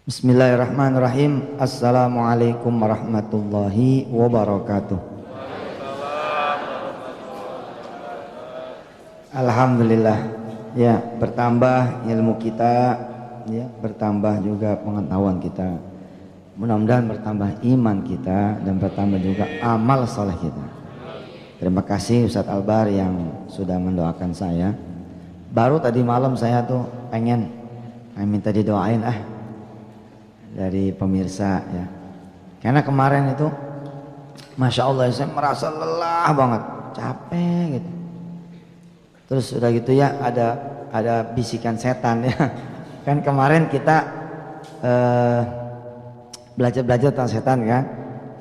Bismillahirrahmanirrahim. Assalamualaikum warahmatullahi wabarakatuh. Alhamdulillah, ya, bertambah ilmu kita, ya, bertambah juga pengetahuan kita. Mudah-mudahan bertambah iman kita dan bertambah juga amal saleh kita. Terima kasih Ustadz Albar yang sudah mendoakan saya. Baru tadi malam saya tuh pengen minta didoain dari pemirsa, ya. Karena kemarin itu Masya Allah saya merasa lelah banget, capek gitu. Terus udah gitu ya ada bisikan setan, ya. Kan kemarin kita belajar tentang setan kan.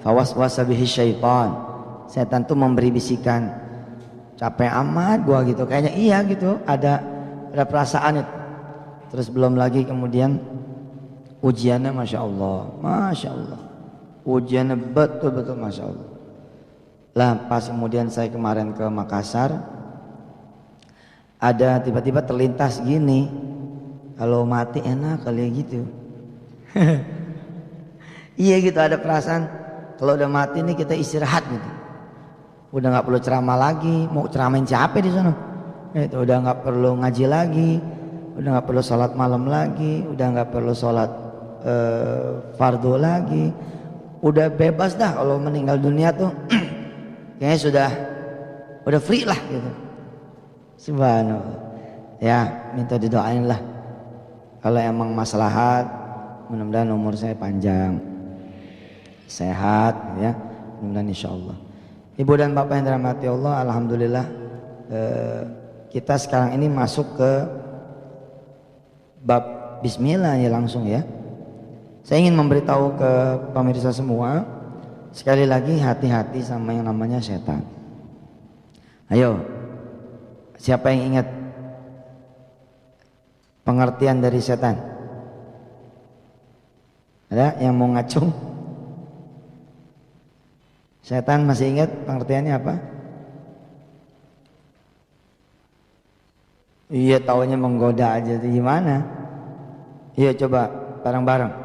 Fawaswasa bihi syaitan. Setan tuh memberi bisikan, capek amat gua gitu. Kayaknya iya gitu, ada perasaan itu. Terus belum lagi kemudian ujiannya Masya Allah, ujiannya betul-betul Masya Allah. Lah pas kemudian saya kemarin ke Makassar, ada tiba-tiba terlintas gini, kalau mati enak kali gitu. Iya gitu, ada perasaan kalau udah mati nih kita istirahat gitu. Udah nggak perlu ceramah lagi, mau ceramain siapa di sana? Itu udah nggak perlu ngaji lagi, udah nggak perlu sholat malam lagi, udah nggak perlu sholat fardu lagi, udah bebas dah. Kalau meninggal dunia tuh kayaknya udah free lah gitu. Subhanallah, ya, minta didoain lah kalau emang maslahat. Mudah-mudahan umur saya panjang, sehat, ya, mudah-mudahan insya Allah. Ibu dan bapak yang dirahmati Allah, alhamdulillah kita sekarang ini masuk ke bab bismillah ya, langsung ya. Saya ingin memberitahu ke pemirsa semua, sekali lagi hati-hati sama yang namanya setan. Ayo, siapa yang ingat pengertian dari setan? Ada yang mau ngacung? Setan masih ingat pengertiannya apa? Iya, taunya menggoda aja, itu gimana? Iya, coba bareng-bareng.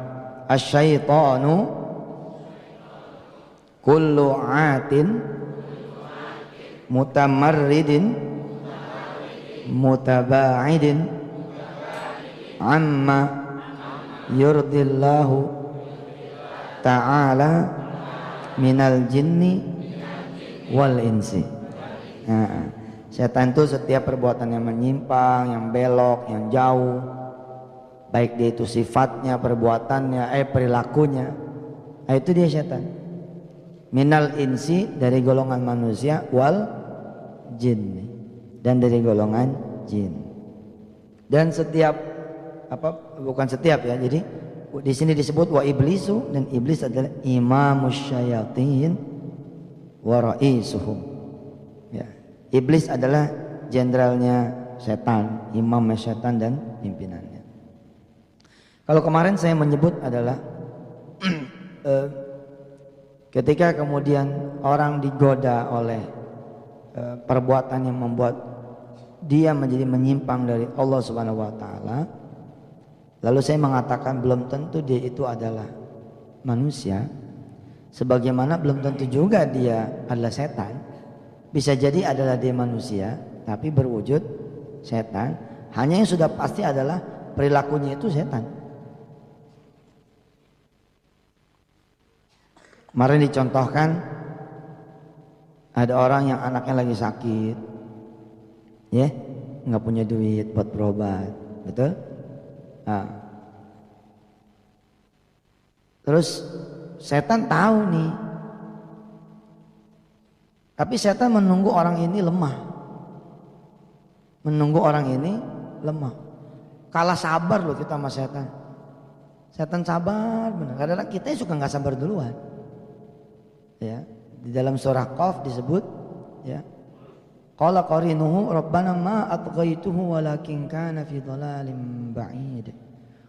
Asyaitanu kullu atin mutamarridin mutaba'idin amma yurdillahu ta'ala minal jinni wal insi. Setan itu setiap perbuatan yang menyimpang, yang belok, yang jauh, baik dia itu sifatnya, perbuatannya, perilakunya, itu dia setan. Minal insi, dari golongan manusia, wal jin, dan dari golongan jin. Dan setiap bukan setiap ya, jadi di sini disebut wa iblisu, dan iblis adalah imamus syayatin wa raisuhum, ya. Iblis adalah jenderalnya setan, imamnya setan dan pimpinannya. Kalau kemarin saya menyebut adalah ketika kemudian orang digoda oleh perbuatan yang membuat dia menjadi menyimpang dari Allah Subhanahu wa taala, lalu saya mengatakan belum tentu dia itu adalah manusia, sebagaimana belum tentu juga dia adalah setan. Bisa jadi adalah dia manusia tapi berwujud setan. Hanya yang sudah pasti adalah perilakunya itu setan. Kemarin dicontohkan ada orang yang anaknya lagi sakit, ya, nggak punya duit buat berobat, betul? Terus setan tahu nih, tapi setan menunggu orang ini lemah, kalah sabar loh kita sama setan. Setan sabar benar, kadang-kadang kita suka nggak sabar duluan. Ya, di dalam surah Qaf disebut, ya, qala qarinuhu rabbana ma atghaituhu walakin kana fi dhalalim ba'id.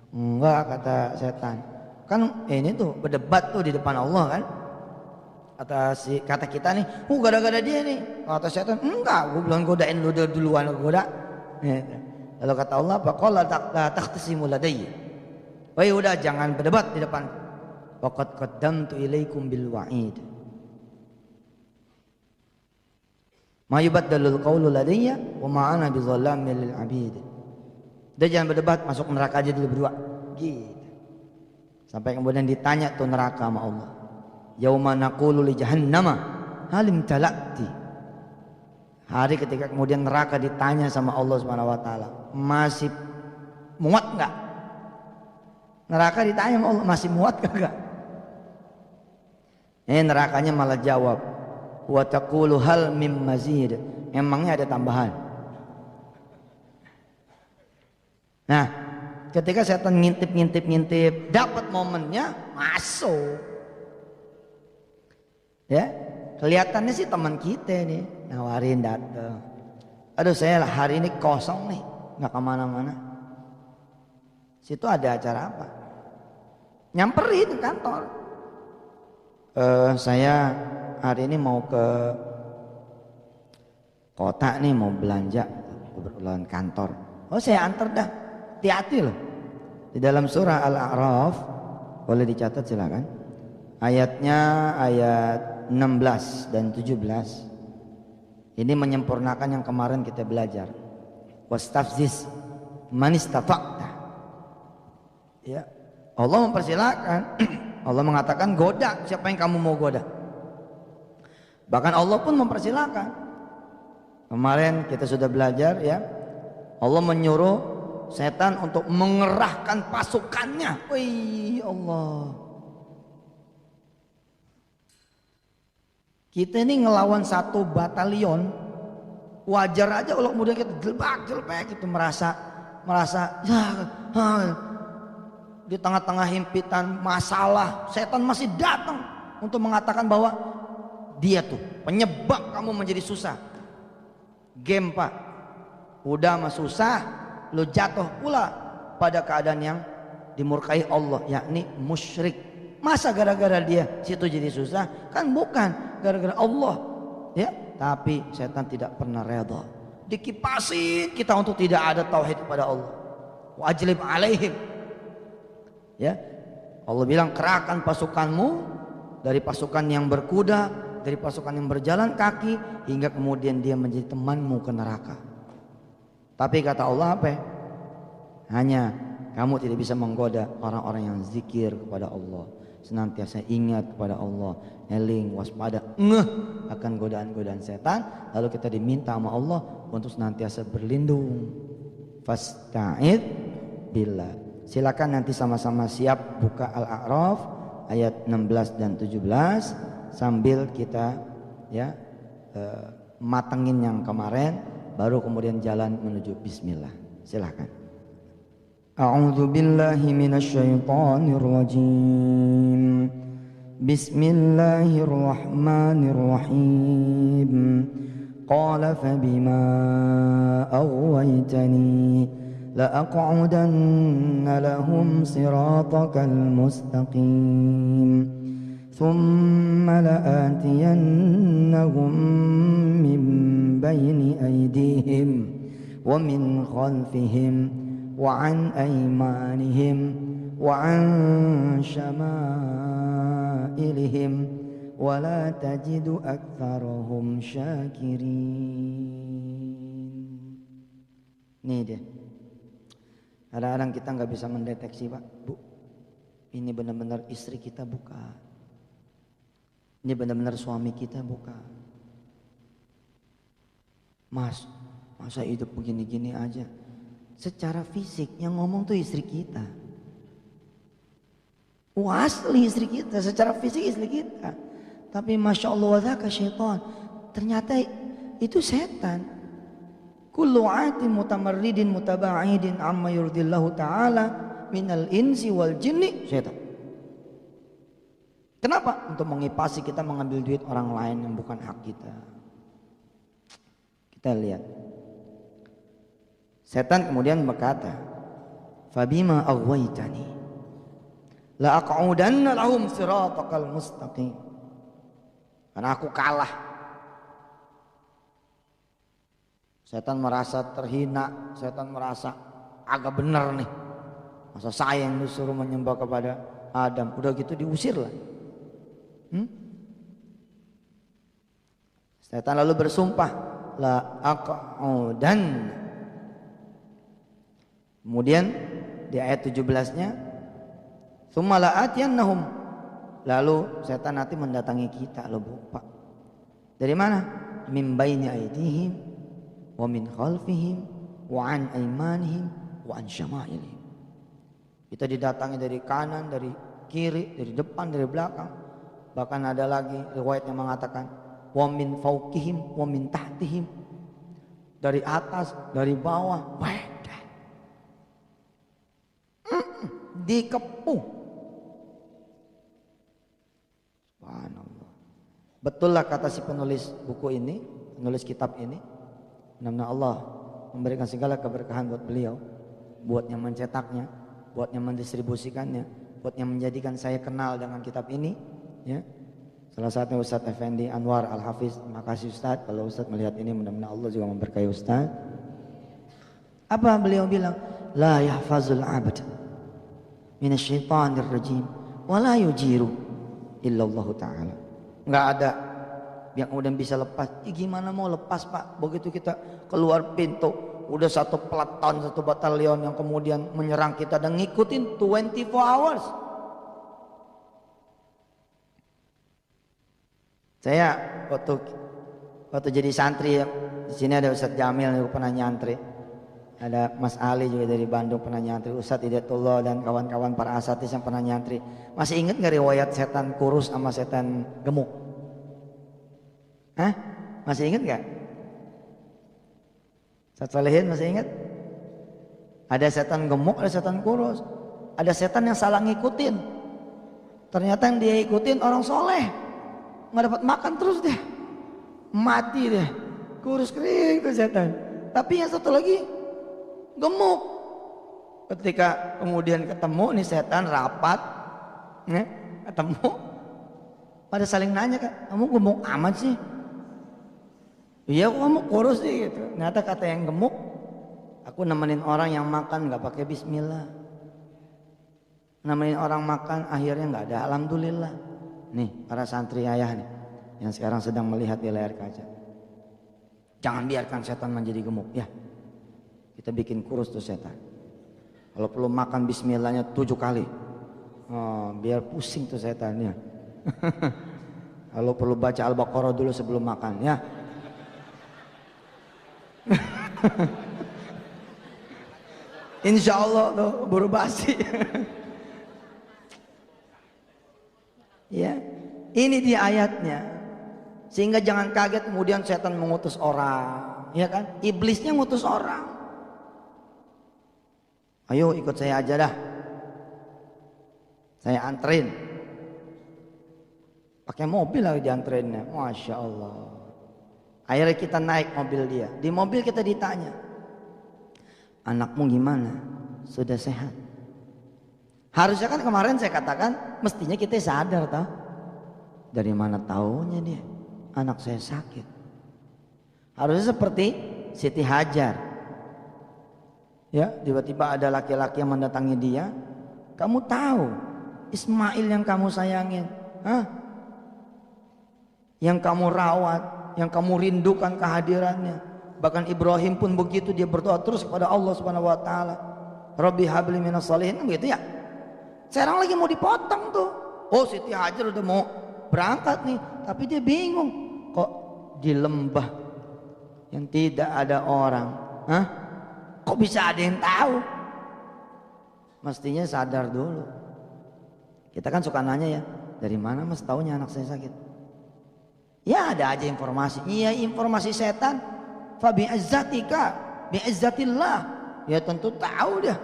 Enggak, kata setan. Kan ini tuh berdebat tuh di depan Allah kan. Kata kita nih, gara-gara dia nih. Kata setan, enggak, gue belum godain lu duluan, goda. Lalu kata Allah, apa? Qala la taqtasimu ladayya. Woi udah jangan berdebat di depan. Waqad qaddamtu ilaikum bil wa'id. Ma yubaddalul qawlu ladayya wa ma ana bizallamin lil 'abid. Udah jangan berdebat, masuk neraka aja dulu berdua. Gitu. Sampai kemudian ditanya tuh neraka sama Allah. Yauma naqulu li jahannama halim talati. Hari ketika kemudian neraka ditanya sama Allah Subhanahu wa taala, masih muat enggak? Neraka ditanya sama Allah, masih muat kagak? Nerakanya malah jawab, wa taqulu hal mim mazid. Emangnya ada tambahan? Nah, ketika setan ngintip, dapat momennya masuk. Ya, kelihatannya sih teman kita nih nawarin datang. Aduh saya hari ini kosong nih, nggak kemana-mana. Situ ada acara apa? Nyamperin kantor. Saya hari ini mau ke kota nih, mau belanja kebetulan kantor. Oh saya antar dah, hati-hati loh. Di dalam surah Al-A'raf, boleh dicatat silakan. Ayatnya ayat 16 dan 17. Ini menyempurnakan yang kemarin kita belajar. Wastafziz man istata'ta. Ya, Allah mempersilakan. Allah mengatakan goda siapa yang kamu mau goda. Bahkan Allah pun mempersilakan. Kemarin kita sudah belajar ya. Allah menyuruh setan untuk mengerahkan pasukannya. Wih Allah. Kita ini ngelawan satu batalion. Wajar aja kalau kemudian kita jelek itu merasa di tengah-tengah himpitan masalah, setan masih datang untuk mengatakan bahwa dia tuh penyebab kamu menjadi susah. Game pak, udah mah susah, lo jatuh pula pada keadaan yang dimurkai Allah, yakni musyrik. Masa gara-gara dia situ jadi susah? Kan bukan gara-gara Allah, ya. Tapi setan tidak pernah reda. Dikipasin kita untuk tidak ada tauhid kepada Allah. Wa ajlib alaihim. Ya, Allah bilang kerahkan pasukanmu dari pasukan yang berkuda, dari pasukan yang berjalan kaki, hingga kemudian dia menjadi temanmu ke neraka. Tapi kata Allah apa? Hanya kamu tidak bisa menggoda orang-orang yang zikir kepada Allah, senantiasa ingat kepada Allah, eling, waspada, ngeh akan godaan-godaan setan. Lalu kita diminta sama Allah untuk senantiasa berlindung. Fasta'id billah. Silakan nanti sama-sama siap buka Al-A'raf ayat 16 dan 17 sambil kita ya matengin yang kemarin baru kemudian jalan menuju bismillah. Silakan. A'udzu billahi minasyaitonir rajim. Bismillahirrahmanirrahim. Qala fabima aghwaytani لأقعدن لهم صراطك المستقيم ثم لآتينهم من بين أيديهم ومن خلفهم وعن أيمانهم وعن شمائلهم ولا تجد أكثرهم شاكرين. Nih dia. Kadang-kadang kita nggak bisa mendeteksi pak, bu, ini benar-benar istri kita bukan, ini benar-benar suami kita bukan. Mas, masa hidup begini-gini aja? Secara fisik yang ngomong tuh istri kita. Asli istri kita, secara fisik istri kita. Tapi masya Allah wadzaka syaitan, ternyata itu setan. Kullu atin mutamarridin mutaba'idin amma yurdillahu ta'ala minal insi wal jinni syaitan. Kenapa? Untuk mengipasi kita mengambil duit orang lain yang bukan hak kita. Kita lihat. Setan kemudian berkata, "Fabima aghwaytani la aq'udanna lahum siratakal mustaqim." Karena aku kalah. Setan merasa terhina, setan merasa agak benar nih. Masa saya yang disuruh menyembah kepada Adam? Udah gitu diusir lah. Setan lalu bersumpah, la aq'udan. Kemudian di ayat 17-nya, tsumma la'atiyannahum. Lalu setan nanti mendatangi kita loh Pak. Dari mana? Min baini aydihim wa min khalfihim wa an aymanihim wa an syama'ilihim. Kita didatangi dari kanan, dari kiri, dari depan, dari belakang. Bahkan ada lagi riwayat yang mengatakan wa min fawqihim wa min tahtihim. Dari atas, dari bawah. Dikepung. Subhanallah. Betul lah kata si penulis buku ini, penulis kitab ini. Mudah-mudahan Allah memberikan segala keberkahan buat beliau, buat yang mencetaknya, buat yang mendistribusikannya, buat yang menjadikan saya kenal dengan kitab ini, ya. Salah satunya Ustadz Effendi Anwar Al-Hafiz. Terima kasih Ustadz. Kalau Ustadz melihat ini, mudah-mudahan Allah juga memberkahi Ustadz. Apa beliau bilang? La yahfazul abd minasyaitanir rajim wa la yujiru illallah ta'ala. Enggak ada yang kemudian bisa lepas. Gimana mau lepas Pak? Begitu kita keluar pintu, udah satu peleton, satu batalion yang kemudian menyerang kita dan ngikutin 24 hours. Saya waktu jadi santri, di sini ada Ustadz Jamil yang pernah nyantri. Ada Mas Ali juga dari Bandung pernah nyantri, Ustadz Hidayatullah dan kawan-kawan para asatidz yang pernah nyantri. Masih ingat gak riwayat setan kurus sama setan gemuk? Hah? Masih ingat gak? Ustadz Salihin masih ingat? Ada setan gemuk, ada setan kurus. Ada setan yang salah ngikutin. Ternyata yang dia ikutin orang soleh. Nggak dapat makan terus deh. Mati deh. Kurus kering tuh setan. Tapi yang satu lagi gemuk. Ketika kemudian ketemu nih setan rapat, ketemu, pada saling nanya kan, kamu gemuk amat sih? Iya kok kamu kurus sih gitu. Ternyata kata yang gemuk, aku nemenin orang yang makan nggak pakai bismillah, nemenin orang makan akhirnya nggak ada alhamdulillah. Nih para santri ayah nih yang sekarang sedang melihat di layar kaca, jangan biarkan setan menjadi gemuk ya. Kita bikin kurus tuh setan. Kalau perlu makan bismillahnya 7 kali. Oh, biar pusing tuh setannya. Kalau perlu baca Al-Baqarah dulu sebelum makan ya. Insya Allah tuh buru basi. Ya, ini dia ayatnya. Sehingga jangan kaget kemudian setan mengutus orang, ya kan? Iblisnya ngutus orang. Ayo ikut saya aja dah. Saya anterin. Pakai mobil lagi dianterinnya. Masya Allah. Akhirnya kita naik mobil dia. Di mobil kita ditanya, anakmu gimana? Sudah sehat? Harusnya kan kemarin saya katakan, mestinya kita sadar toh. Dari mana taunya dia? Anak saya sakit. Harusnya seperti Siti Hajar. Ya, tiba-tiba ada laki-laki yang mendatangi dia. Kamu tahu Ismail yang kamu sayangin, yang kamu rawat, yang kamu rindukan kehadirannya. Bahkan Ibrahim pun begitu, dia berdoa terus kepada Allah Subhanahu wa taala. Rabbi habli minas shalihin, gitu ya. Sekarang lagi mau dipotong tuh. Oh, Siti Hajar udah mau berangkat nih, tapi dia bingung. Kok di lembah yang tidak ada orang, kok bisa ada yang tahu? Mestinya sadar dulu. Kita kan suka nanya ya, dari mana mas taunya anak saya sakit? Ya ada aja informasi. Iya informasi setan. Fa bi izzatika, bi izzatillah. Ya tentu tahu dia.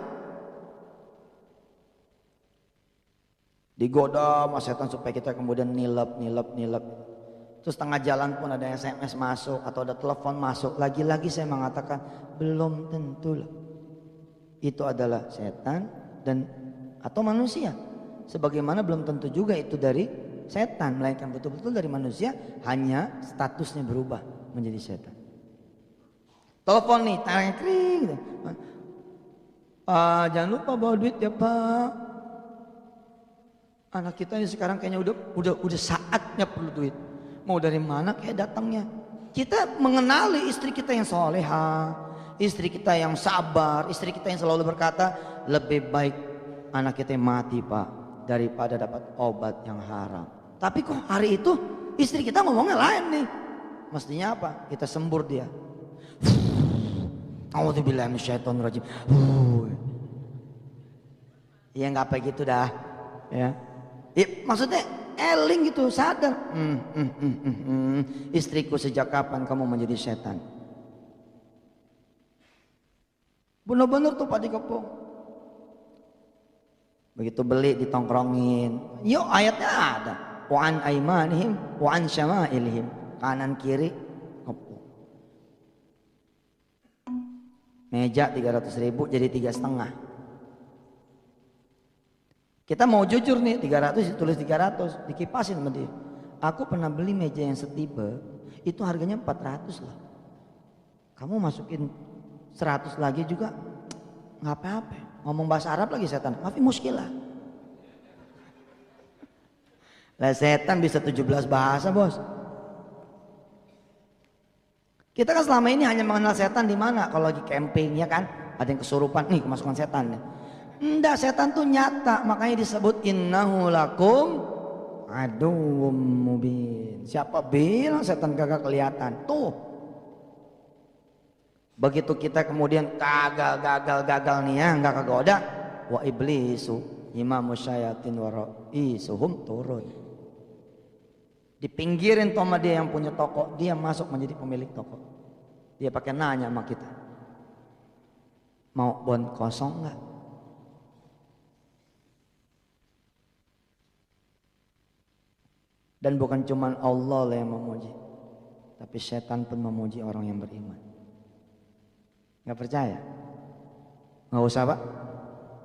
Digoda sama setan supaya kita kemudian nilep. Terus tengah jalan pun ada SMS masuk atau ada telepon masuk. Lagi-lagi saya mengatakan belum tentu loh. Itu adalah setan dan atau manusia. Sebagaimana belum tentu juga itu dari setan, melainkan betul-betul dari manusia, hanya statusnya berubah menjadi setan. Telepon nih, tarik kering gitu. Jangan lupa bawa duit ya Pak. Anak kita ini sekarang kayaknya udah saatnya perlu duit. Mau dari mana kayak datangnya? Kita mengenali istri kita yang soleha, istri kita yang sabar, istri kita yang selalu berkata, lebih baik anak kita yang mati Pak daripada dapat obat yang haram. Tapi kok hari itu istri kita ngomongnya lain nih. Mestinya apa? Kita sembur dia. A'udzubillahi minasyaitonirrajim. Ya nggak apa gitu dah. Ya. Maksudnya eling gitu, sadar. Istriku, sejak kapan kamu menjadi setan? Bener-bener tuh Pak dikepung. Begitu beli ditongkrongin. Yuk ayatnya ada. Wa an aimanihim wa an syama'ilihim. Kanan kiri kepung. Meja 300.000 jadi 3,5. Kita mau jujur nih, 300 ditulis 300, dikipasin sama dia. Aku pernah beli meja yang setipe, itu harganya 400 lah. Kamu masukin 100 lagi juga nggak apa-apa. Ngomong bahasa Arab lagi setan, maaf muskilah. Lah setan bisa 17 bahasa bos. Kita kan selama ini hanya mengenal setan di mana? Kalau lagi camping ya kan, ada yang kesurupan, nih kemasukan setan nih. Enggak, setan tuh nyata, makanya disebut innahu lakum aduwwum mubin. Siapa bilang setan kagak kelihatan? Tuh. Begitu kita kemudian gagal nih ya, enggak kegoda, wa iblisu imamu syayatin wa ra'isuhum turun. Dipinggirin sama dia yang punya toko, dia masuk menjadi pemilik toko. Dia pakai nanya sama kita, mau bon kosong enggak? Dan bukan cuma Allah yang memuji, tapi setan pun memuji orang yang beriman. Gak percaya? Gak usah Pak,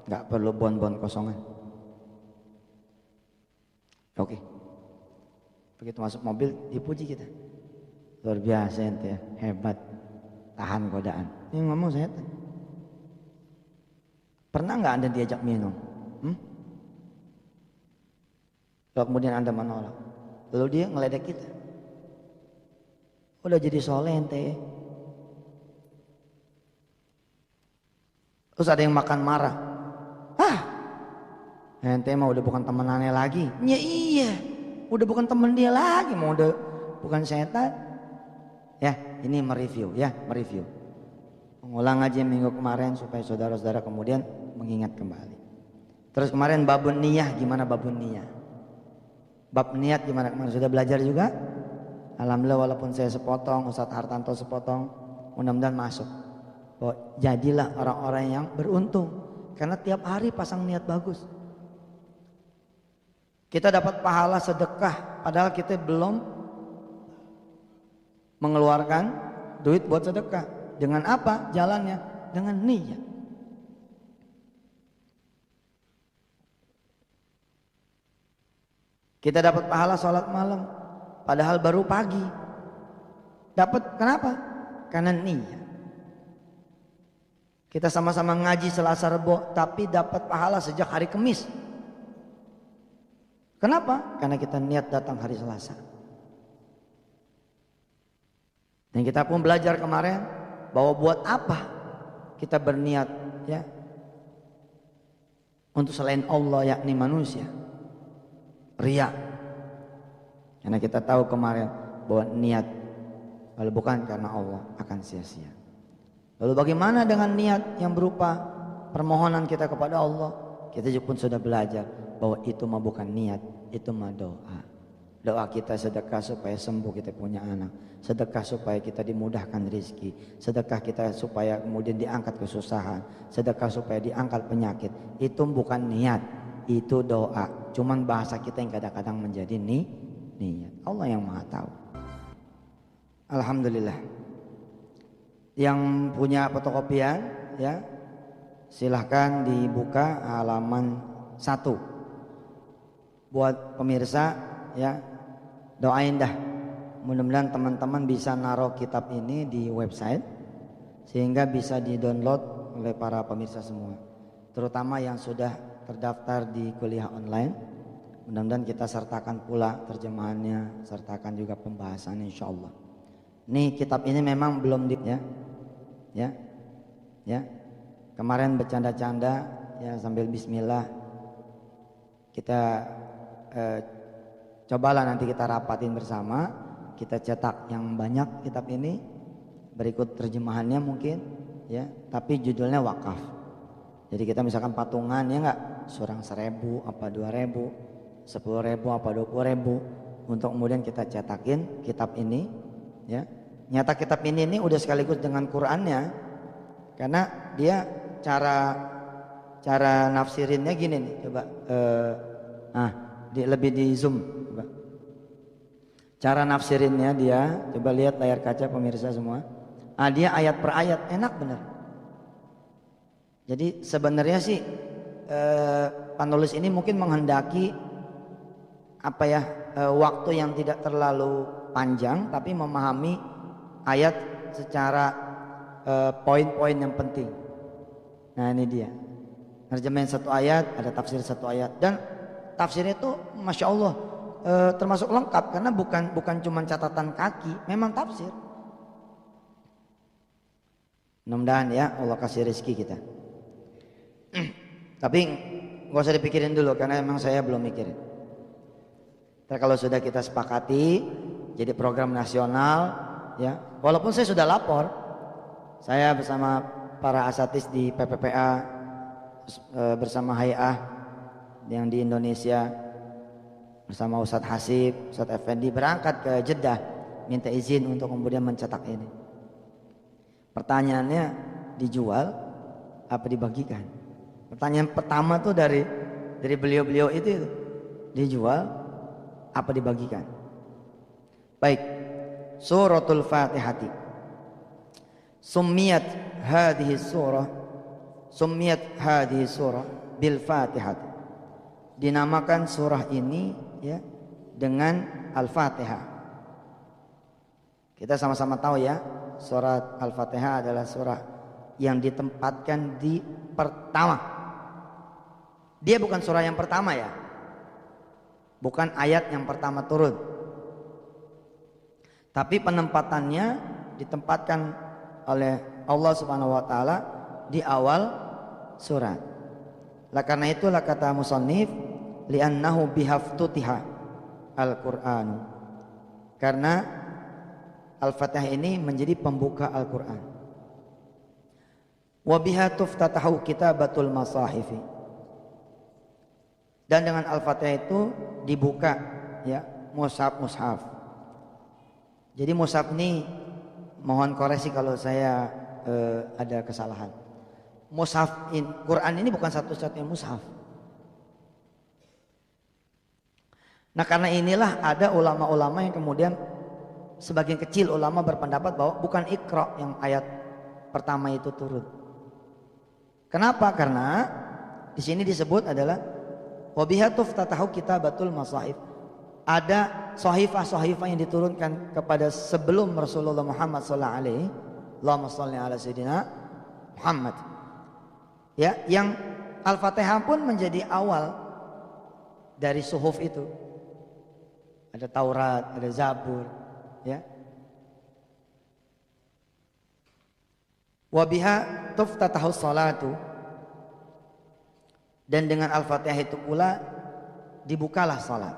gak perlu bon-bon kosongan. Oke. Begitu masuk mobil dipuji kita. Luar biasa ente ya, hebat, tahan godaan. Ini ngomong setan. Pernah gak Anda diajak minum? Lalu kemudian Anda menolak. Lalu dia ngeledek kita. Udah jadi soleh ente. Terus ada yang makan marah. Ente mah udah bukan temenannya lagi. Ya iya, udah bukan temen dia lagi. Mau udah bukan setan. Ya ini mereview ya, mereview. Mengulang aja minggu kemarin supaya saudara-saudara kemudian mengingat kembali. Terus kemarin babun niyah, gimana babun niyah? Bab niat gimana kemarin sudah belajar juga? Alhamdulillah walaupun saya sepotong, Ustadz Hartanto sepotong, mudah-mudahan masuk. Oh, jadilah orang-orang yang beruntung karena tiap hari pasang niat bagus. Kita dapat pahala sedekah padahal kita belum mengeluarkan duit buat sedekah. Dengan apa jalannya? Dengan niat. Kita dapat pahala sholat malam padahal baru pagi. Dapat kenapa? Karena niat. Kita sama-sama ngaji Selasa Rebo tapi dapat pahala sejak hari Kamis. Kenapa? Karena kita niat datang hari Selasa. Dan kita pun belajar kemarin bahwa buat apa kita berniat ya untuk selain Allah yakni manusia. Riya. Karena kita tahu kemarin bahwa niat kalau bukan karena Allah akan sia-sia. Lalu bagaimana dengan niat yang berupa permohonan kita kepada Allah? Kita juga pun sudah belajar bahwa itu mah bukan niat, itu mah doa. Doa kita sedekah supaya sembuh kita punya anak, sedekah supaya kita dimudahkan rezeki, sedekah kita supaya kemudian diangkat kesusahan, sedekah supaya diangkat penyakit. Itu bukan niat, itu doa. Cuman bahasa kita yang kadang-kadang menjadi niat. Allah yang Maha tahu. Alhamdulillah. Yang punya fotokopian ya silahkan dibuka halaman 1. Buat pemirsa ya doain dah. Mudah-mudahan teman-teman bisa naruh kitab ini di website sehingga bisa di-download oleh para pemirsa semua. terutama yang sudah terdaftar di kuliah online. Mudah-mudahan kita sertakan pula terjemahannya, sertakan juga pembahasannya insyaallah. Nih kitab ini memang belum ya. Kemarin bercanda-canda ya sambil bismillah kita cobalah nanti kita rapatin bersama, kita cetak yang banyak kitab ini, berikut terjemahannya mungkin ya, tapi judulnya wakaf. Jadi kita misalkan patungan ya enggak, surang 1.000 apa 2.000, 10.000 apa 20.000 untuk kemudian kita cetakin kitab ini ya. Nyata kitab ini udah sekaligus dengan Qur'annya, karena dia cara nafsirinnya gini nih, coba lebih di zoom coba. Cara nafsirinnya dia, coba lihat layar kaca pemirsa semua. Dia ayat per ayat, enak bener. Jadi sebenarnya sih penulis ini mungkin menghendaki waktu yang tidak terlalu panjang, tapi memahami ayat secara poin-poin yang penting. Nah ini dia, terjemahan satu ayat, ada tafsir satu ayat, dan tafsirnya itu masya Allah termasuk lengkap, karena bukan cuma catatan kaki, memang tafsir. Mudah-mudahan ya Allah kasih rezeki kita. Tapi gak usah dipikirin dulu, karena memang saya belum mikirin. Kalau sudah kita sepakati jadi program nasional ya, walaupun saya sudah lapor, saya bersama para asatis di PPPA bersama Hay'ah yang di Indonesia bersama Ustadz Hasib, Ustadz Effendi berangkat ke Jeddah minta izin untuk kemudian mencetak ini. Pertanyaannya, dijual apa dibagikan? Pertanyaan pertama tuh dari beliau-beliau itu, dijual apa dibagikan? Baik, suratul Fatihati summiyat hadhihi surah bil Fatihati, dinamakan surah ini ya dengan Al-Fatihah. Kita sama-sama tahu ya, surat Al-Fatihah adalah surah yang ditempatkan di pertama. Dia bukan surah yang pertama ya, bukan ayat yang pertama turun, tapi penempatannya ditempatkan oleh Allah Subhanahu wa taala di awal surat. Lah karena itulah kata musannif, li'annahu bihaftutiha al-Qur'an, karena Al-Fatihah ini menjadi pembuka Al-Qur'an. Wa biha tuftatahu kitabatul masahifi, dan dengan Al-Fatihah itu dibuka ya mushaf. Jadi mushaf ini mohon koreksi kalau saya ada kesalahan. Mushaf Quran ini bukan satu-satunya mushaf. Nah karena inilah ada ulama-ulama yang kemudian sebagian kecil ulama berpendapat bahwa bukan Iqra yang ayat pertama itu turun. Kenapa? Karena di sini disebut adalah wabiha tuftatahu kitabatul masahif. Ada sahifah-sahifah yang diturunkan kepada sebelum Rasulullah Muhammad sallallahu alaihi, Allahumma shalli ala sayyidina Muhammad. Ya, yang Al-Fatihah pun menjadi awal dari suhuf itu. Ada Taurat, ada Zabur, ya. Wabiha tuftatahu salatu, dan dengan Al-Fatihah itu pula dibukalah salat.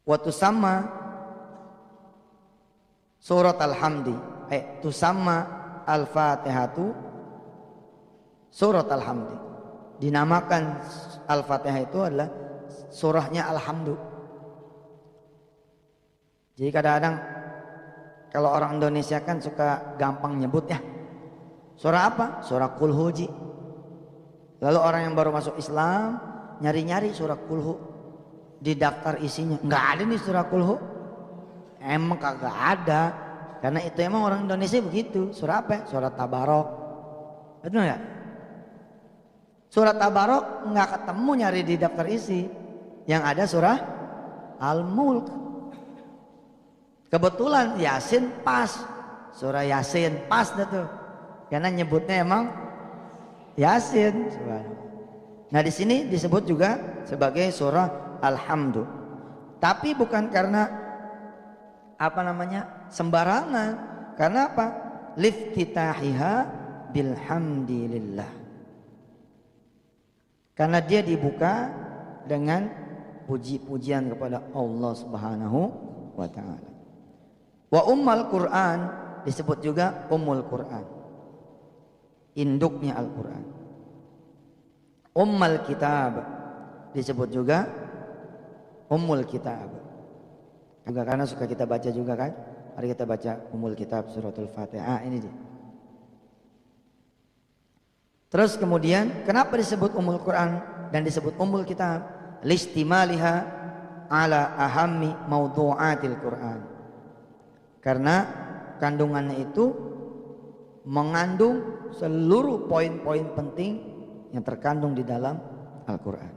Wa tusamma surat Al-Hamdi, tusamma Al-Fatihatu surat Al-Hamdi. Dinamakan Al-Fatihah itu adalah surahnya Alhamdu. Jadi kadang-kadang kalau orang Indonesia kan suka gampang nyebut ya, surah apa? Surah Qul-Huji. Lalu orang yang baru masuk Islam nyari-nyari surah Qul-Hu, di daftar isinya nggak ada nih surah Qul-Hu. Emang kagak ada, karena itu emang orang Indonesia begitu. Surah apa? Surah Tabarok. Betul nggak? Surah Tabarok nggak ketemu nyari di daftar isi. Yang ada surah Al-Mulk. Kebetulan Yasin pas, surah Yasin pas dah tuh, karena nyebutnya emang Yasin. Nah di sini disebut juga sebagai surah Alhamdu. Tapi bukan karena apa namanya sembarangan. Karena apa? Liftitahiha bilhamdilillah. Karena dia dibuka dengan puji-pujian kepada Allah Subhanahu wa taala. Wa ummul Quran disebut juga ummul Quran. Induknya Al-Quran. Ummul Kitab disebut juga Ummul Kitab. Juga karena suka kita baca juga kan. Mari kita baca Ummul Kitab suratul Fatihah. Ini dia. Terus kemudian kenapa disebut Ummul Quran dan disebut Ummul Kitab? Listimaliha ala ahammi maudhu'atil Quran. Karena kandungannya itu mengandung seluruh poin-poin penting yang terkandung di dalam Al-Quran.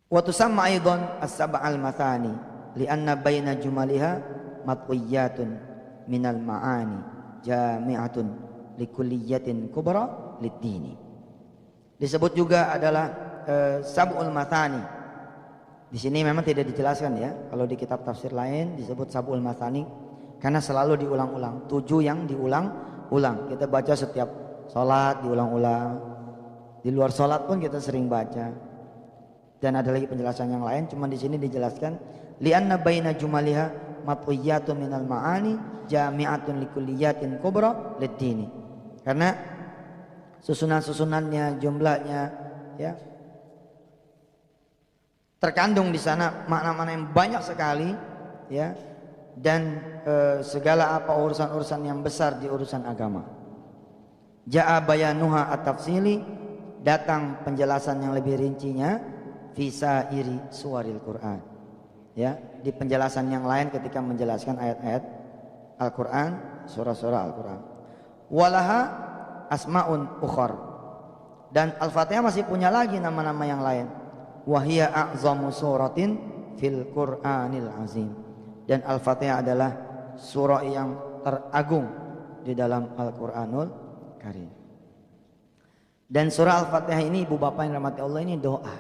Wa tusamma aidan as-sab'al mathani li'anna baina jumaliha matwiyatun minal ma'ani jami'atun likulliyatin kubra lid-dini. Disebut juga adalah sab'ul mathani. Di sini memang tidak dijelaskan ya. Kalau di kitab tafsir lain disebut sab'ul mathani karena selalu diulang-ulang. 7 yang diulang-ulang. Kita baca setiap sholat diulang-ulang. Di luar sholat pun kita sering baca. Dan ada lagi penjelasan yang lain. Cuma di sini dijelaskan li'anna baina jumaliha matwiyatun minal ma'ani jami'atun likulliyatin kubra lid-dini. Karena susunan-susunannya, jumlahnya ya terkandung di sana makna-makna yang banyak sekali ya, dan segala apa urusan-urusan yang besar di urusan agama. Ja'a bayanuha at-tafsili, datang penjelasan yang lebih rincinya fi sairi suwaril Quran. Ya, di penjelasan yang lain ketika menjelaskan ayat-ayat Al-Quran, surah-surah Al-Quran. Walaha asmaun ukhar, dan Al-Fatihah masih punya lagi nama-nama yang lain. Wahia a'zamu suratin fil Qur'anil azim, dan Al-Fatihah adalah surah yang teragung di dalam Al-Quranul Karim. Dan surah Al-Fatihah ini ibu bapak yang dirahmati Allah ini doa.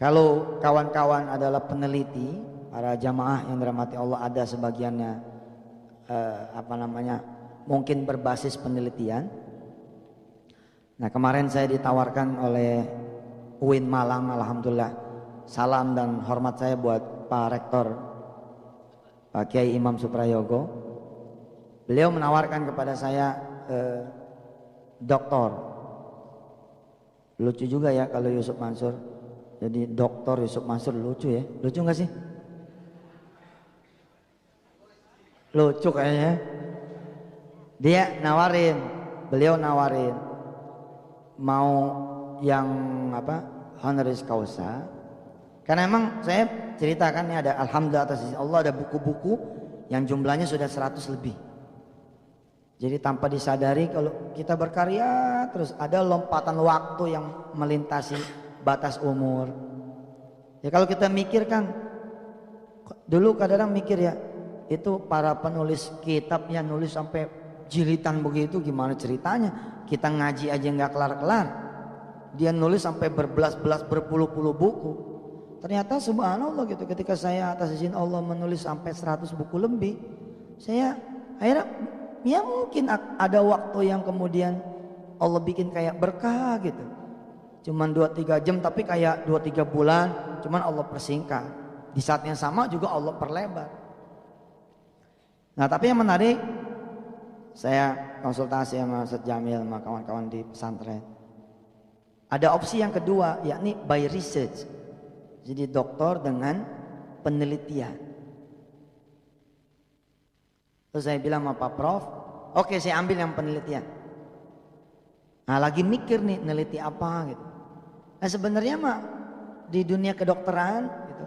Kalau kawan-kawan adalah peneliti, para jamaah yang dirahmati Allah, ada sebagiannya mungkin berbasis penelitian. Nah kemarin saya ditawarkan oleh UIN Malang, alhamdulillah. Salam dan hormat saya buat Pak Rektor, Pak Kiai Imam Suprayogo. Beliau menawarkan kepada saya doktor. Lucu juga ya kalau Yusuf Mansur jadi doktor Yusuf Mansur, lucu ya. Lucu gak sih? Lucu kayaknya. Beliau nawarin mau yang honoris causa. Karena emang saya ceritakan ini ada, alhamdulillah atas izin Allah, ada buku-buku yang jumlahnya sudah 100 lebih. Jadi tanpa disadari kalau kita berkarya terus ada lompatan waktu yang melintasi batas umur. Ya kalau kita mikirkan, dulu kadang-kadang mikir ya, itu para penulis kitab yang nulis sampai jilitan begitu gimana ceritanya? Kita ngaji aja nggak kelar-kelar. Dia nulis sampai berbelas-belas, berpuluh-puluh buku. Ternyata subhanallah gitu, ketika saya atas izin Allah menulis sampai 100 buku lebih, saya akhirnya ya mungkin ada waktu yang kemudian Allah bikin kayak berkah gitu. Cuman 2-3 jam tapi kayak 2-3 bulan, cuman Allah persingkat. Di saat yang sama juga Allah perlebar. Nah tapi yang menarik, saya konsultasi sama Ustaz Jamil sama kawan-kawan di pesantren. Ada opsi yang kedua, yakni by research. Jadi doktor dengan penelitian. Terus saya bilang sama Pak Prof, oke saya ambil yang penelitian. Nah lagi mikir nih, neliti apa gitu. Nah sebenarnya mah di dunia kedokteran gitu,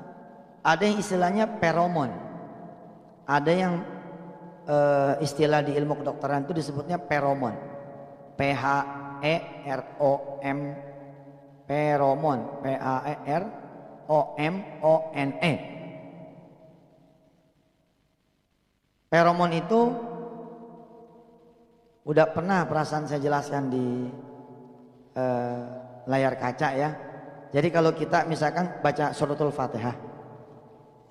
ada yang istilahnya feromon. Ada yang istilah di ilmu kedokteran itu disebutnya feromon. P-H-E-R-O-M, feromon, P-H-E-R-O-M-O-N-E. Feromon itu udah pernah perasaan saya jelaskan di layar kaca ya. Jadi kalau kita misalkan baca suratul Fatihah,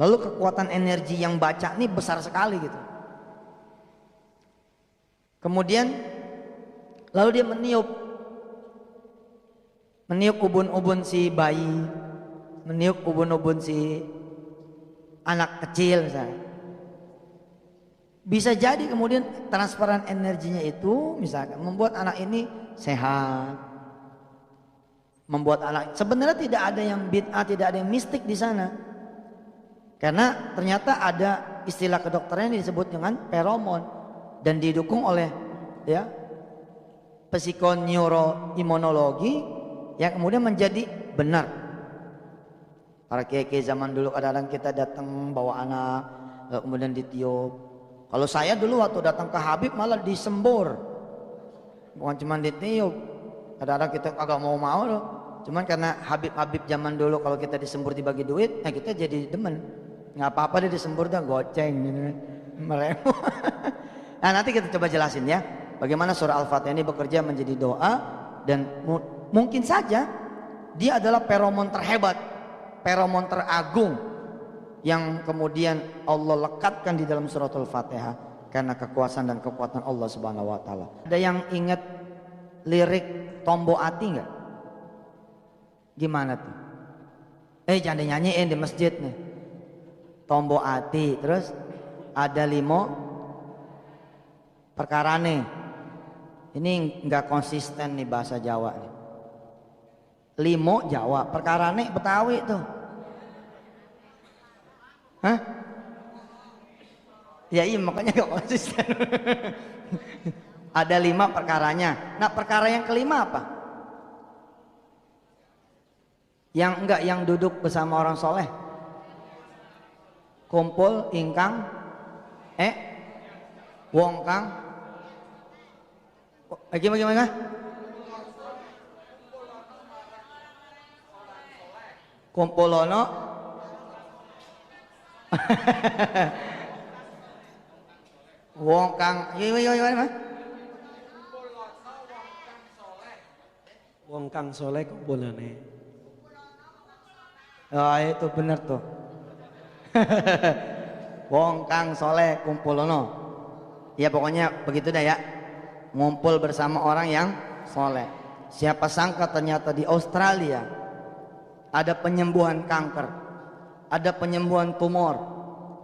lalu kekuatan energi yang baca ini besar sekali gitu. Kemudian lalu dia meniup ubun-ubun si bayi, meniup ubun-ubun si anak kecil misalnya. Bisa jadi kemudian transferan energinya itu misalkan membuat anak ini sehat. Membuat anak, sebenarnya tidak ada yang bid'ah, tidak ada yang mistik di sana. Karena ternyata ada istilah kedokteran yang disebut dengan feromon dan didukung oleh ya psikoneuroimunologi yang kemudian menjadi benar. Para kiai zaman dulu kadang-kadang kita datang bawa anak kemudian ditiup. Kalau saya dulu waktu datang ke Habib malah disembur, bukan cuma ditiup. Kadang-kadang kita agak mau loh. Cuman karena Habib zaman dulu kalau kita disembur dibagi duit, nah kita jadi demen. Nggak apa-apa dia disembur dah goceng gitu. Mereka. Nah nanti kita coba jelasin ya, bagaimana surah Al-Fatihah ini bekerja menjadi doa dan mungkin saja dia adalah feromon terhebat, feromon teragung yang kemudian Allah lekatkan di dalam surah Al-Fatihah karena kekuasaan dan kekuatan Allah Subhanahu wa taala. Ada yang ingat lirik Tombo Ati enggak? Gimana tuh? Jangan dinyanyiin di masjid nih. Tombo Ati, terus ada limo perkara nih. Ini enggak konsisten nih bahasa Jawa nih. Limo Jawa, perkara nih Betawi tuh. Hah? Ya iya makanya enggak konsisten. Ada 5 perkaranya. Nah perkara yang kelima apa? Yang enggak, yang duduk bersama orang soleh, kumpul ingkang wong kang gimana? Kumpulono wong kang gimana? Wong kang soleh kumpulane. Oh itu bener tuh. Wong kang soleh kumpulono. Ya pokoknya begitu dah ya. Ngumpul bersama orang yang soleh. Siapa sangka ternyata di Australia ada penyembuhan kanker, ada penyembuhan tumor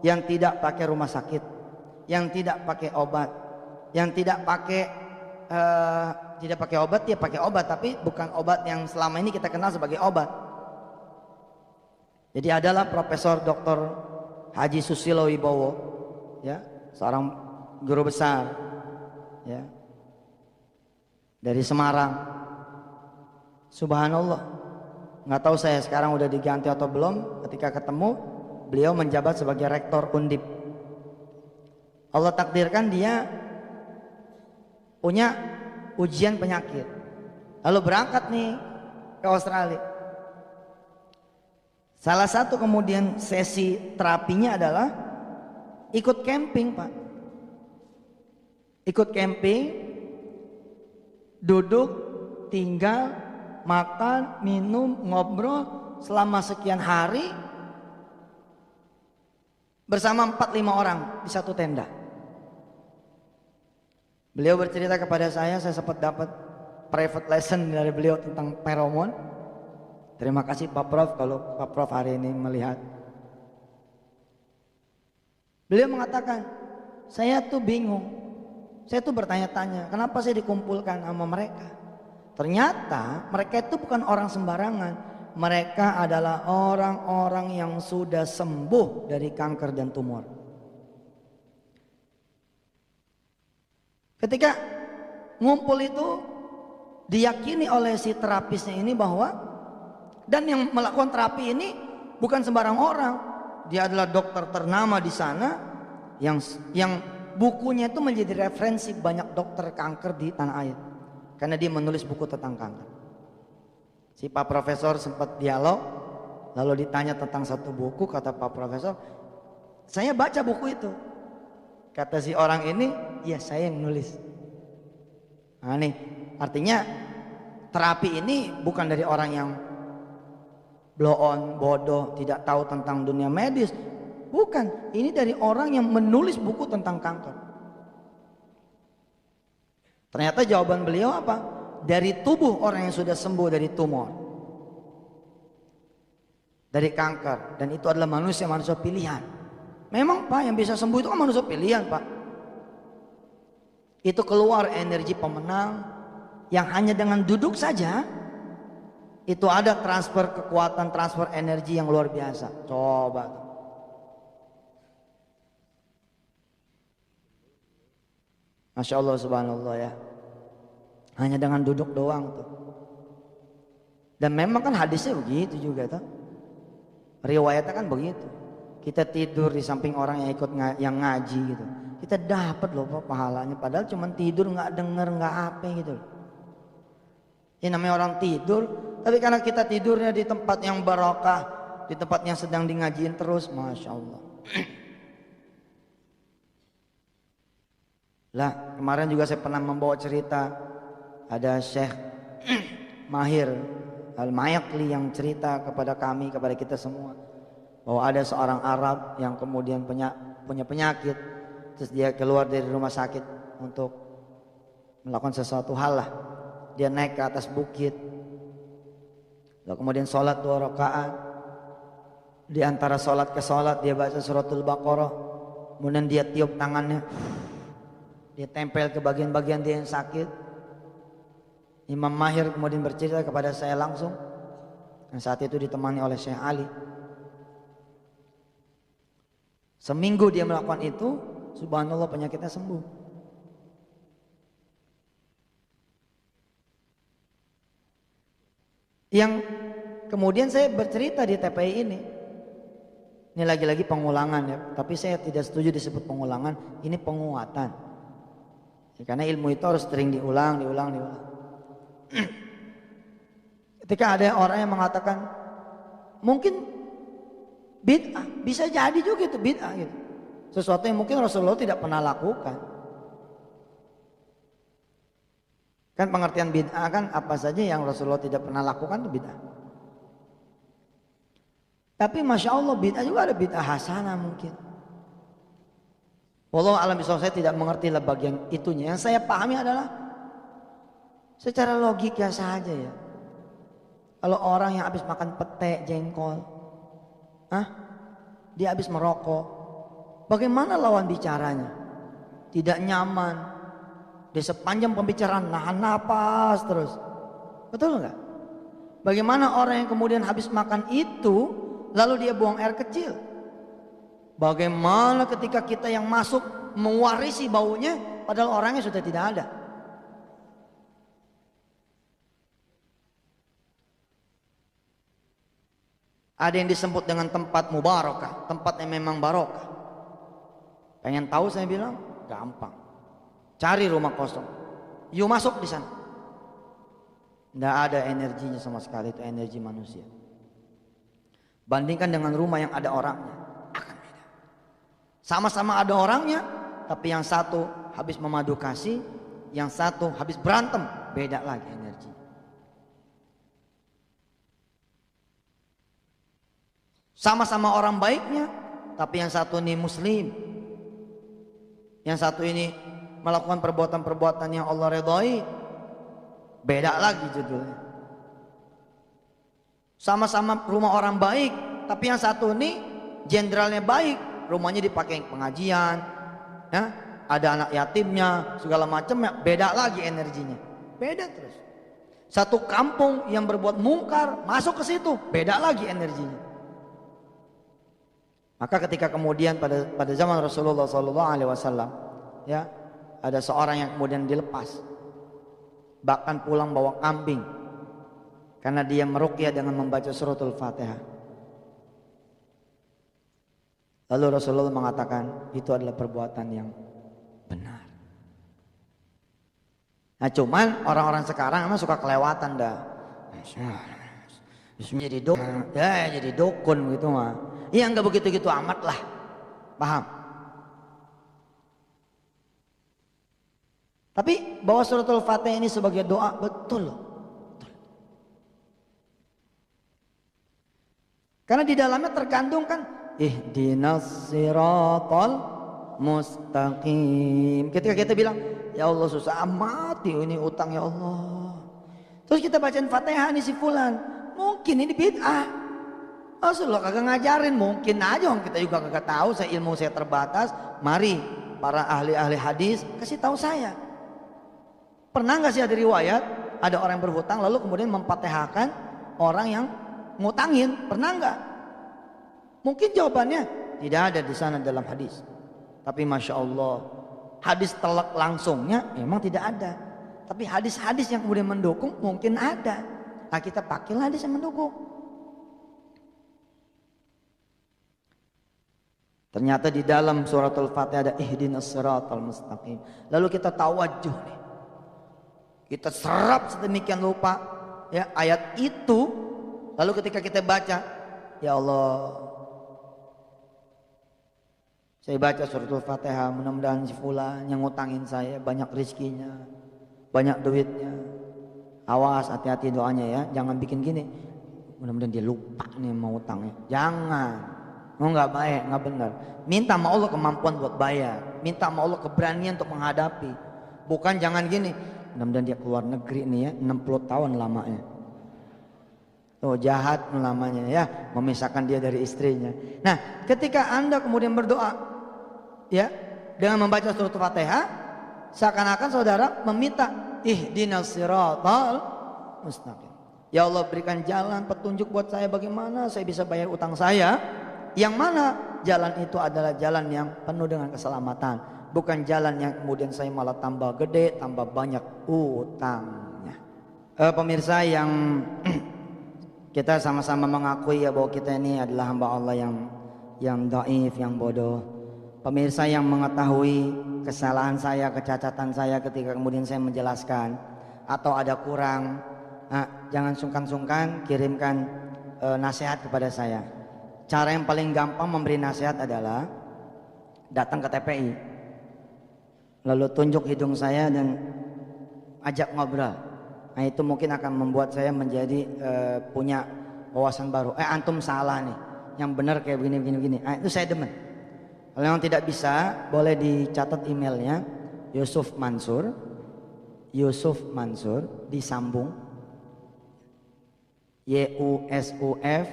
yang tidak pakai rumah sakit, yang tidak pakai obat, yang tidak pakai obat, dia pakai obat tapi bukan obat yang selama ini kita kenal sebagai obat. Jadi adalah Profesor Dr. Haji Susilo Wibowo, ya, seorang guru besar, ya, dari Semarang. Subhanallah, nggak tahu saya sekarang udah diganti atau belum. Ketika ketemu, beliau menjabat sebagai rektor Undip. Allah takdirkan dia punya ujian penyakit, lalu berangkat nih ke Australia. Salah satu kemudian sesi terapinya adalah ikut camping, Pak. Ikut camping, duduk, tinggal, makan, minum, ngobrol selama sekian hari bersama 4-5 orang di satu tenda. Beliau bercerita kepada saya sempat dapat private lesson dari beliau tentang feromon. Terima kasih Pak Prof kalau Pak Prof hari ini melihat. Beliau mengatakan, saya tuh bingung. Saya tuh bertanya-tanya, kenapa saya dikumpulkan sama mereka? Ternyata mereka itu bukan orang sembarangan. Mereka adalah orang-orang yang sudah sembuh dari kanker dan tumor. Ketika ngumpul itu diyakini oleh si terapisnya ini bahwa, dan yang melakukan terapi ini bukan sembarang orang. Dia adalah dokter ternama di sana yang bukunya itu menjadi referensi banyak dokter kanker di tanah air. Karena dia menulis buku tentang kanker. Si Pak Profesor sempat dialog, lalu ditanya tentang satu buku, kata Pak Profesor, saya baca buku itu. Kata si orang ini, ya saya yang nulis. Nah nih, artinya terapi ini bukan dari orang yang blow on, bodoh, tidak tahu tentang dunia medis. Bukan, ini dari orang yang menulis buku tentang kanker. Ternyata jawaban beliau apa? Dari tubuh orang yang sudah sembuh dari tumor, dari kanker, dan itu adalah manusia pilihan. Memang Pak, yang bisa sembuh itu kan manusia pilihan Pak. Itu keluar energi pemenang yang hanya dengan duduk saja itu ada transfer kekuatan, transfer energi yang luar biasa. Coba. Masya Allah, subhanallah ya. Hanya dengan duduk doang tuh. Dan memang kan hadisnya begitu juga tuh. Riwayatnya kan begitu. Kita tidur di samping orang yang ikut yang ngaji gitu, kita dapat loh Pak pahalanya, padahal cuma tidur, nggak denger, nggak apa gitu loh. Ini namanya orang tidur, tapi karena kita tidurnya di tempat yang barokah, di tempat yang sedang di ngajiin terus, Masya Allah. Lah kemarin juga saya pernah membawa cerita, ada Syekh Mahir Al-Mayakli yang cerita kepada kami, kepada kita semua, bahwa ada seorang Arab yang kemudian punya penyakit, terus dia keluar dari rumah sakit untuk melakukan sesuatu hal lah. Dia naik ke atas bukit, lalu kemudian sholat 2 rakaat. Di antara sholat ke sholat dia baca suratul Baqarah, kemudian dia tiup tangannya, dia tempel ke bagian-bagian dia yang sakit. Imam Mahir kemudian bercerita kepada saya langsung, dan saat itu ditemani oleh Syekh Ali. Seminggu dia melakukan itu, subhanallah penyakitnya sembuh. Yang kemudian saya bercerita di TPI ini lagi-lagi pengulangan ya, tapi saya tidak setuju disebut pengulangan, ini penguatan. Ya, karena ilmu itu harus sering diulang. Ketika ada orang yang mengatakan mungkin bid'ah, bisa jadi juga itu bid'ah gitu. Sesuatu yang mungkin Rasulullah tidak pernah lakukan. Kan pengertian bid'ah kan apa saja yang Rasulullah tidak pernah lakukan itu bid'ah. Tapi Masya Allah bid'ah juga ada bid'ah hasanah mungkin. Wallahu a'lam bishawab, saya tidak mengerti lah bagian itunya. Yang saya pahami adalah secara logika saja ya. Kalau orang yang habis makan pete, jengkol, dia habis merokok, bagaimana lawan bicaranya? Tidak nyaman. Di sepanjang pembicaraan nahan napas terus. Betul nggak? Bagaimana orang yang kemudian habis makan itu lalu dia buang air kecil? Bagaimana ketika kita yang masuk mewarisi baunya padahal orangnya sudah tidak ada? Ada yang disebut dengan tempat mubarakah, tempat yang memang barokah. Pengen tahu saya bilang, gampang. Cari rumah kosong, yuk masuk di sana. Tidak ada energinya sama sekali, itu energi manusia. Bandingkan dengan rumah yang ada orangnya, akan beda. Sama-sama ada orangnya, tapi yang satu habis memadu kasih, yang satu habis berantem, beda lagi energi. Sama-sama orang baiknya, tapi yang satu ini muslim, yang satu ini melakukan perbuatan-perbuatan yang Allah ridhoi, beda lagi judulnya. Sama-sama rumah orang baik, tapi yang satu ini jenderalnya baik, rumahnya dipakai pengajian, ya, ada anak yatimnya, segala macamnya, beda lagi energinya, beda terus. Satu kampung yang berbuat mungkar masuk ke situ, beda lagi energinya. Maka ketika kemudian pada zaman Rasulullah SAW, ya, ada seorang yang kemudian dilepas, bahkan pulang bawa kambing, karena dia meruqyah dengan membaca suratul Fatihah. Lalu Rasulullah mengatakan itu adalah perbuatan yang benar. Nah cuman orang-orang sekarang emang suka kelewatan dah. Jadi dukun, ya jadi dukun gitu mah. Iya nggak begitu-gitu amat lah, paham? Tapi bahwa suratul Fatihah ini sebagai doa, betul loh. Betul. Karena di dalamnya terkandung kan ihdinas siratal mustaqim. Ketika kita bilang, ya Allah susah amat ini utang ya Allah. Terus kita bacain Fatihah nih si fulan, mungkin ini bid'ah. Rasulullah kagak ngajarin, mungkin aja orang kita juga kagak tahu, ilmu saya terbatas. Mari para ahli-ahli hadis kasih tahu saya. Pernah nggak sih ada riwayat ada orang yang berhutang lalu kemudian memfatihahkan orang yang ngutangin? Pernah nggak? Mungkin jawabannya tidak ada di sana dalam hadis. Tapi masya Allah, hadis telak langsungnya memang tidak ada. Tapi hadis-hadis yang kemudian mendukung mungkin ada. Nah kita pakailah hadis yang mendukung. Ternyata di dalam suratul Fatihah ada ihdinas siratal mustaqim. Lalu kita tawajuh nih. Kita serap sedemikian rupa ya ayat itu. Lalu ketika kita baca, ya Allah, saya baca suratul Fatihah, mudah-mudahan si fulan yang ngutangin saya banyak rezekinya, banyak duitnya. Awas, hati-hati doanya ya, jangan bikin gini. Mudah-mudahan dia lupa nih mau utangnya. Jangan. Oh nggak baik, nggak benar. Minta sama Allah kemampuan buat bayar. Minta sama Allah keberanian untuk menghadapi. Bukan jangan gini. Mudah-mudahan dia keluar negeri nih ya, 60 tahun lamanya. Tuh jahat lamanya ya, memisahkan dia dari istrinya. Nah, ketika Anda kemudian berdoa ya dengan membaca surat Fatihah, seakan-akan saudara meminta ihdinas siratal mustaqim. Ya Allah berikan jalan petunjuk buat saya bagaimana saya bisa bayar utang saya. Yang mana jalan itu adalah jalan yang penuh dengan keselamatan, bukan jalan yang kemudian saya malah tambah gede, tambah banyak utangnya. Pemirsa yang kita sama-sama mengakui ya bahwa kita ini adalah hamba Allah yang dhaif, yang bodoh. Pemirsa yang mengetahui kesalahan saya, kecacatan saya ketika kemudian saya menjelaskan atau ada kurang, jangan sungkan-sungkan kirimkan nasihat kepada saya. Cara yang paling gampang memberi nasihat adalah datang ke TPI, lalu tunjuk hidung saya dan ajak ngobrol. Nah itu mungkin akan membuat saya menjadi punya wawasan baru. Antum salah nih, yang benar kayak begini. Itu saya demen. Kalau yang tidak bisa boleh dicatat emailnya Yusuf Mansur disambung YUSUF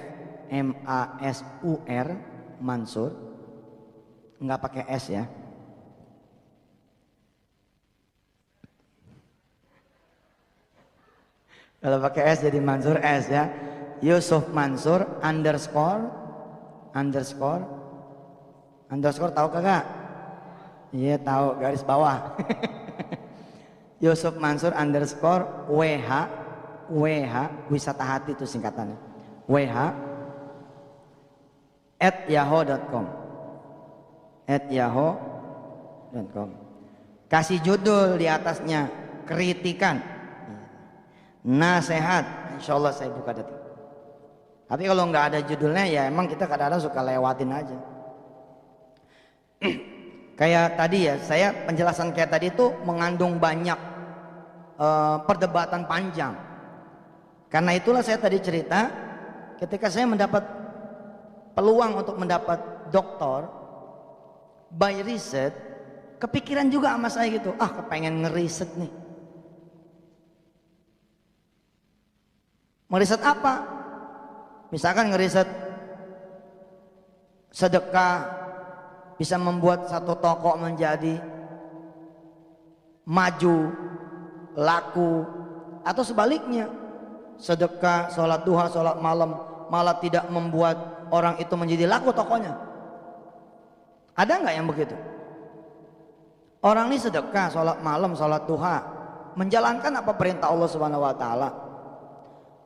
Mansur, nggak pakai S ya. Kalau pakai S jadi Mansur S ya. Yusuf Mansur underscore tahu kagak? Iya tahu, garis bawah. Yusuf Mansur underscore WH wisata hati itu singkatannya. WH@yahoo.com. Kasih judul di atasnya kritikan, nasihat, insya Allah saya buka detik. Tapi kalau nggak ada judulnya ya emang kita kadang-kadang suka lewatin aja. Kayak tadi ya, saya penjelasan kayak tadi itu mengandung banyak perdebatan panjang. Karena itulah saya tadi cerita ketika saya mendapat peluang untuk mendapat doktor by riset, kepikiran juga sama saya gitu, kepengen ngeriset nih. Ngeriset apa? Misalkan ngeriset sedekah bisa membuat satu toko menjadi maju, laku, atau sebaliknya sedekah, sholat duha, sholat malam malah tidak membuat orang itu menjadi laku tokonya. Ada nggak yang begitu? Orang ini sedekah, sholat malam, sholat duha, menjalankan apa perintah Allah Subhanahu Wa Taala,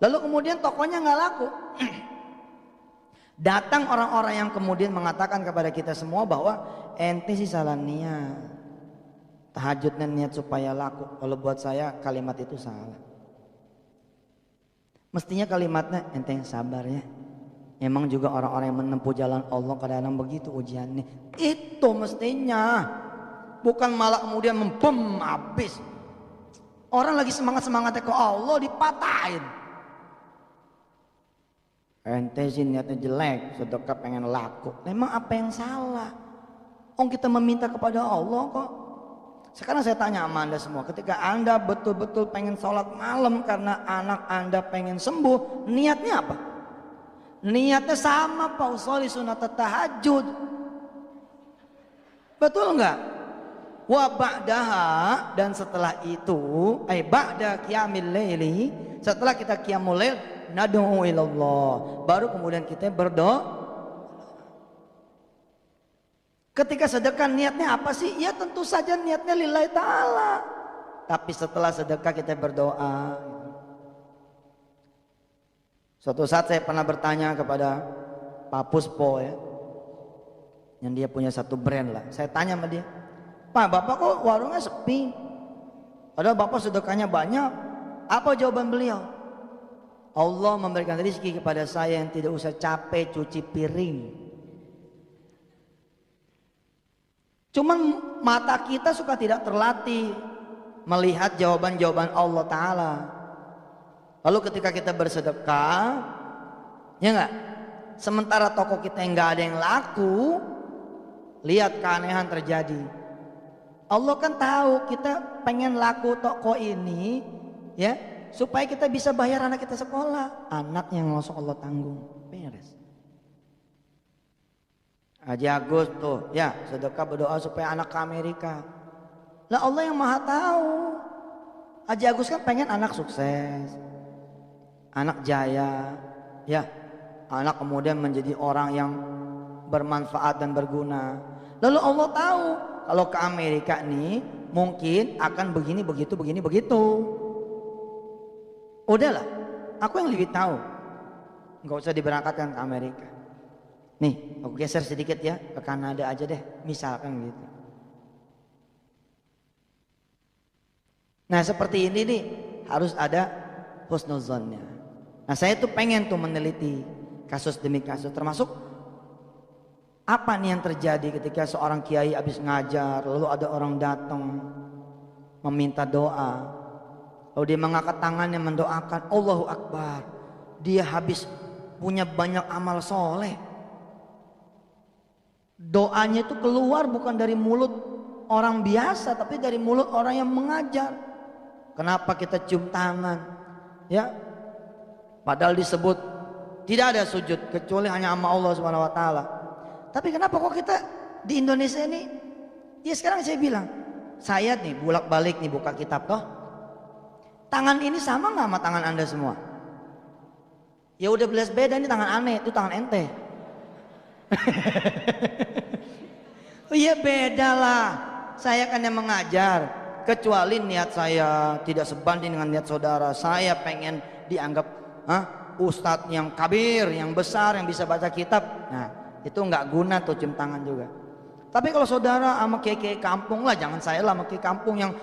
lalu kemudian tokonya nggak laku. Datang orang-orang yang kemudian mengatakan kepada kita semua bahwa ente sih salah niat, tahajudnya niat supaya laku. Kalau buat saya kalimat itu salah. Mestinya kalimatnya ente yang sabar ya. Emang juga orang-orang yang menempuh jalan Allah kadang-kadang begitu ujiannya. Itu mestinya. bukan malah kemudian membom habis. Orang lagi semangat-semangatnya ke Allah dipatahin. Ente sih niatnya jelek, sedekah pengen laku. Memang apa yang salah? Kita meminta kepada Allah kok. Sekarang saya tanya sama anda semua, ketika anda betul-betul pengen sholat malam karena anak anda pengen sembuh, niatnya apa? Niatnya sama Pak Usoli sunat tahajud. Betul nggak? Wa ba'daha, dan setelah itu ba'da qiyamil laili, setelah kita qiyamul lail, nad'u ilallah, baru kemudian kita berdoa. Ketika sedekah niatnya apa sih? Ya tentu saja niatnya lillahi ta'ala. Tapi setelah sedekah kita berdoa. Suatu saat saya pernah bertanya kepada Pak Puspo ya, yang dia punya satu brand lah. Saya tanya sama dia, Pak, Bapak kok warungnya sepi? Padahal Bapak sedekahnya banyak. Apa jawaban beliau? Allah memberikan rezeki kepada saya yang tidak usah capek cuci piring. Cuman mata kita suka tidak terlatih melihat jawaban-jawaban Allah Ta'ala. Lalu ketika kita bersedekah, ya enggak? Sementara toko kita enggak ada yang laku, lihat keanehan terjadi. Allah kan tahu kita pengen laku toko ini, ya, supaya kita bisa bayar anak kita sekolah. Anak yang langsung Allah tanggung, beres. Haji Agus tuh, ya, sedekah berdoa supaya anak ke Amerika. Lah Allah yang maha tahu. Haji Agus kan pengen anak sukses, anak jaya, ya, anak kemudian menjadi orang yang bermanfaat dan berguna. Lalu Allah tahu kalau ke Amerika nih mungkin akan begini begitu begini begitu. Udahlah, aku yang lebih tahu. Nggak usah diberangkatkan ke Amerika. Nih, aku geser sedikit ya ke Kanada aja deh, misalkan gitu. Nah seperti ini nih harus ada husnuzonnya. Nah saya tuh pengen tuh meneliti kasus demi kasus, termasuk apa nih yang terjadi ketika seorang kiai habis ngajar, lalu ada orang datang meminta doa, lalu dia mengangkat tangannya mendoakan, Allahu Akbar. Dia habis punya banyak amal soleh. Doanya itu keluar bukan dari mulut orang biasa, tapi dari mulut orang yang mengajar. Kenapa kita cium tangan? Ya, padahal disebut tidak ada sujud kecuali hanya sama Allah Subhanahu Wa Taala. Tapi kenapa kok kita di Indonesia ini? Ya sekarang saya bilang, saya nih bolak-balik nih buka kitab toh. Tangan ini sama nggak sama tangan anda semua? Ya udah belas beda, ini tangan aneh, itu tangan ente. Oh iya beda lah. Saya kan yang mengajar. Kecuali niat saya tidak sebanding dengan niat saudara. Saya pengen dianggap ustadz yang kabir, yang besar, yang bisa baca kitab. Nah itu nggak guna tuh cium tangan juga. Tapi kalau saudara sama kiai kampung lah, jangan saya lah sama kiai kampung yang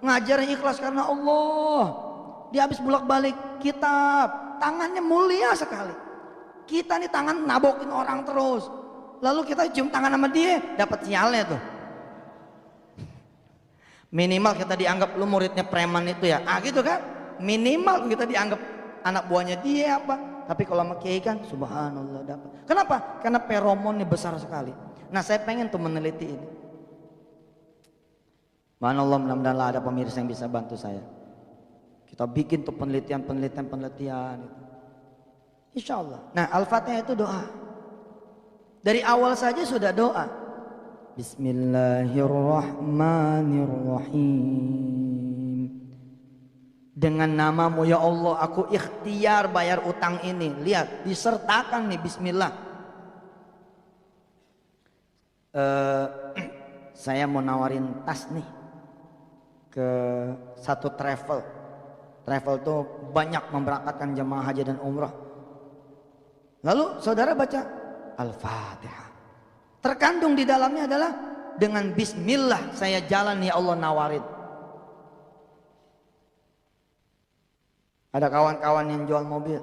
ngajar ikhlas karena Allah. Dia habis bolak-balik kitab, tangannya mulia sekali. Kita nih tangan nabokin orang terus, lalu kita cium tangan sama dia, dapat sialnya tuh. Minimal kita dianggap lu muridnya preman itu ya, gitu kan? Minimal kita dianggap anak buahnya dia apa? Tapi kalau sama kiai kan, subhanallah dapat. Kenapa? Karena feromonnya besar sekali. Nah saya pengen tuh meneliti ini. Subhanallah, mudah-mudahan ada pemirsa yang bisa bantu saya. Kita bikin tuh penelitian. Insya Allah. Nah Al-Fatihah itu doa. Dari awal saja sudah doa. Bismillahirrahmanirrahim. Dengan namamu ya Allah aku ikhtiar bayar utang ini. Lihat disertakan nih bismillah. Saya mau nawarin tas nih ke satu travel tuh banyak memberangkatkan jemaah haji dan umrah. Lalu saudara baca Al-Fatihah. Terkandung di dalamnya adalah dengan bismillah saya jalan ya Allah nawarin. Ada kawan-kawan yang jual mobil.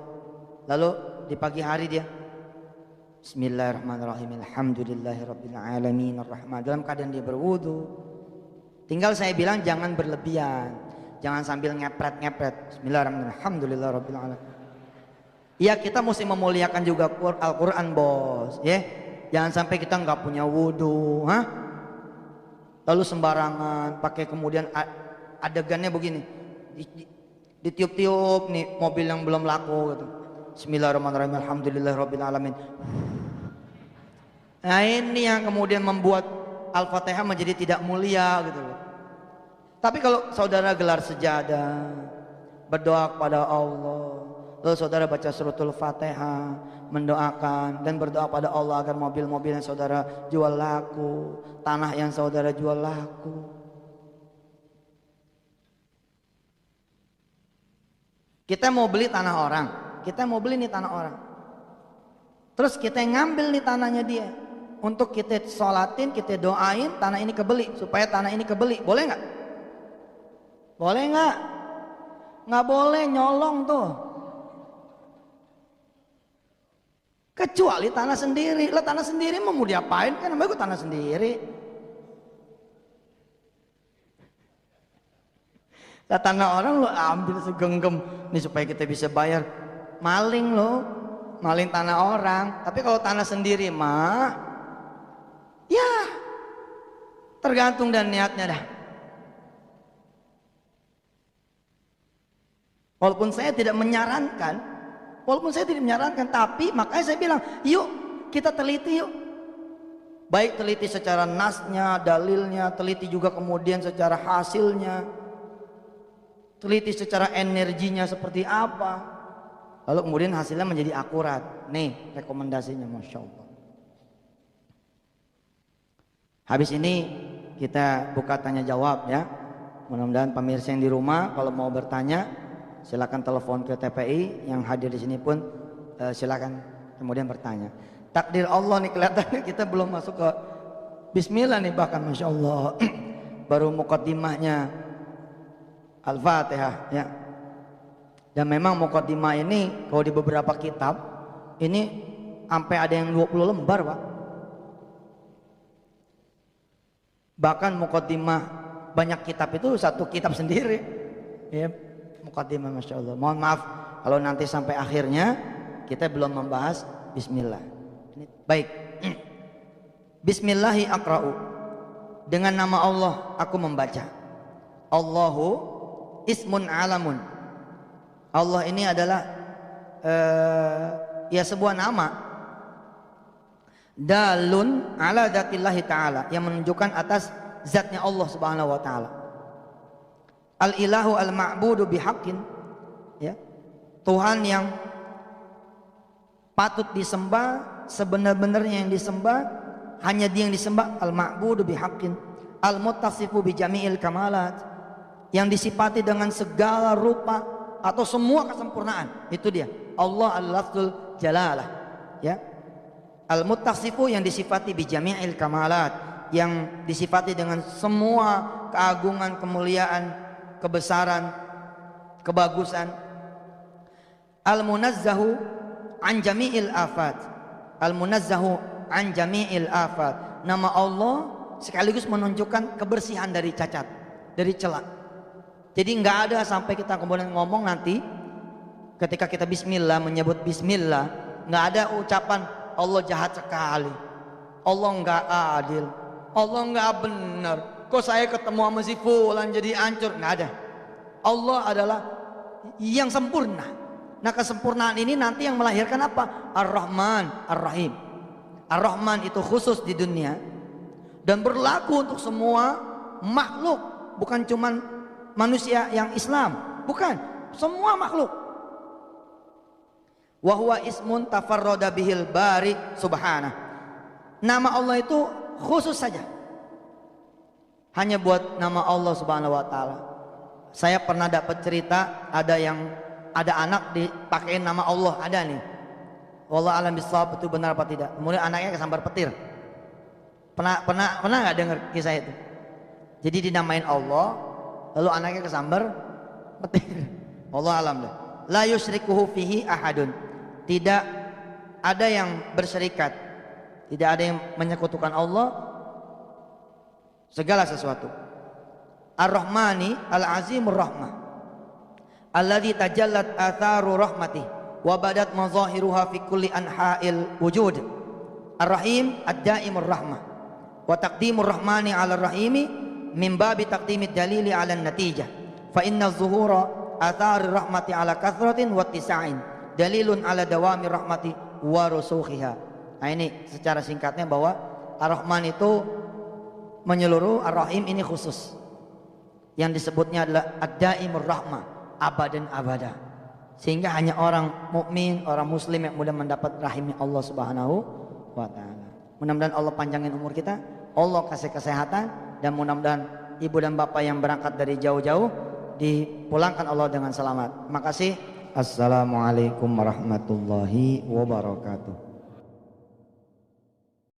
Lalu di pagi hari dia Bismillahirrahmanirrahim. Alhamdulillahirabbil alamin arrahman. Dalam keadaan dia berwudu, Tinggal saya bilang jangan berlebihan, jangan sambil ngepret-ngepret. Bismillahirrahmanirrahim. Alhamdulillahirabbil alamin. Iya, kita mesti memuliakan juga Al-Quran, bos, ya. Jangan sampai kita nggak punya wudhu, lalu sembarangan pakai, kemudian adegannya begini, ditiup-tiup nih mobil yang belum laku gitu. Bismillahirrahmanirrahim. Alhamdulillahirabbil alamin. Nah, ini yang kemudian membuat Al-Fatihah menjadi tidak mulia gitu loh. Tapi kalau saudara gelar sejadah, berdoa kepada Allah, lalu saudara baca suratul Fatihah, mendoakan dan berdoa pada Allah agar mobil-mobil yang saudara jual laku, tanah yang saudara jual laku. Kita mau beli tanah orang, kita mau beli nih tanah orang, terus kita ngambil nih tanahnya dia, untuk kita sholatin, kita doain tanah ini kebeli, supaya tanah ini kebeli, boleh nggak? Boleh nggak? Nggak boleh, nyolong tuh. Kecuali tanah sendiri. Lah tanah sendiri mau diapain, kan namanya tanah sendiri. Lah tanah orang lo ambil segenggam nih supaya kita bisa bayar. Maling lo, maling tanah orang. Tapi kalau tanah sendiri mah, ya tergantung dan niatnya dah. Walaupun saya tidak menyarankan, tapi makanya saya bilang, yuk kita teliti yuk. Baik teliti secara nasnya, dalilnya, teliti juga kemudian secara hasilnya, teliti secara energinya seperti apa, lalu kemudian hasilnya menjadi akurat. Nih rekomendasinya, Masya Allah. Habis ini kita buka tanya jawab ya. Mudah-mudahan pemirsa yang di rumah kalau mau bertanya, silakan telepon ke TPI, yang hadir di sini pun silakan kemudian bertanya. Takdir Allah nih, kelihatannya kita belum masuk ke Bismillah nih, bahkan Masya Allah baru muqaddimahnya Al-Fatihah ya. Dan memang muqaddimah ini kalau di beberapa kitab ini sampai ada yang 20 lembar, Pak. Bahkan muqaddimah banyak kitab itu satu kitab sendiri ya. Muqaddimah, Masya Allah. Mohon maaf kalau nanti sampai akhirnya kita belum membahas Bismillah. Baik. Bismillahi aqra'u. Dengan nama Allah aku membaca. Allahu ismun alamun. Allah ini adalah ya sebuah nama. Dalun ala dzatillahi ta'ala, yang menunjukkan atas zatnya Allah Subhanahu wa taala. Al-ilahu al-ma'budu bihaqqin, ya. Tuhan yang patut disembah, sebenar-benarnya yang disembah, hanya Dia yang disembah, al-ma'budu bihaqqin, al-muttasifu bi jami'il kamalat, yang disifati dengan segala rupa atau semua kesempurnaan. Itu Dia. Allah al-lafzul jalalah, ya. Al-muttasifu yang disifati bi jami'il kamalat, yang disifati dengan semua keagungan, kemuliaan, kebesaran, kebagusan. Al-munazzahu an jami'il afat. Al-munazzahu an jami'il afat. Nama Allah sekaligus menunjukkan kebersihan dari cacat, dari celah. Jadi nggak ada sampai kita kemudian ngomong nanti ketika kita bismillah, menyebut bismillah, nggak ada ucapan Allah jahat sekali, Allah nggak adil, Allah nggak benar, kok saya ketemu sama si fulan jadi hancur. Nggak ada. Allah adalah yang sempurna. Nah, kesempurnaan ini nanti yang melahirkan apa? Ar-Rahman, Ar-Rahim. Ar-Rahman itu khusus di dunia dan berlaku untuk semua makhluk, bukan cuman manusia yang Islam, bukan, semua makhluk. Wa huwa ismun tafarrada bihil bari subhanah. Nama Allah itu khusus saja, hanya buat nama Allah Subhanahu wa taala. Saya pernah dapat cerita ada anak dipakein nama Allah, ada nih. Wallahu alam bisawab, itu benar apa tidak. Kemudian anaknya kesambar petir. Pernah nggak dengar kisah itu? Jadi dinamain Allah, lalu anaknya kesambar petir. Wallahu alam dah. La yusyrikuhu fihi ahadun. Tidak ada yang berserikat, tidak ada yang menyekutukan Allah segala sesuatu. Ar-Rahmani al-Azimur Rahmah alladzi tajallat atharu rahmatih wa badat mazahiruha fi kulli anha'il wujud. Ar-Rahim ad-Daimur Rahmah wa taqdimur Rahmani 'ala ar-Rahimi min babi taqdimid dalili 'ala an-natijah fa inna zuhura athari rahmati 'ala kathratin wa tisa'in dalilun 'ala dawami rahmati wa rusukhiha. Nah ini secara singkatnya bahwa Ar-Rahman itu menyeluruh, Ar-Rahim ini khusus. Yang disebutnya adalah Ad-Daimur Rahmah, abadan abada. Sehingga hanya orang mukmin, orang muslim yang mudah mendapat rahimnya Allah Subhanahu wa taala. Mudah-mudahan Allah panjangin umur kita, Allah kasih kesehatan, dan mudah-mudahan ibu dan bapak yang berangkat dari jauh-jauh dipulangkan Allah dengan selamat. Makasih. Assalamualaikum warahmatullahi wabarakatuh.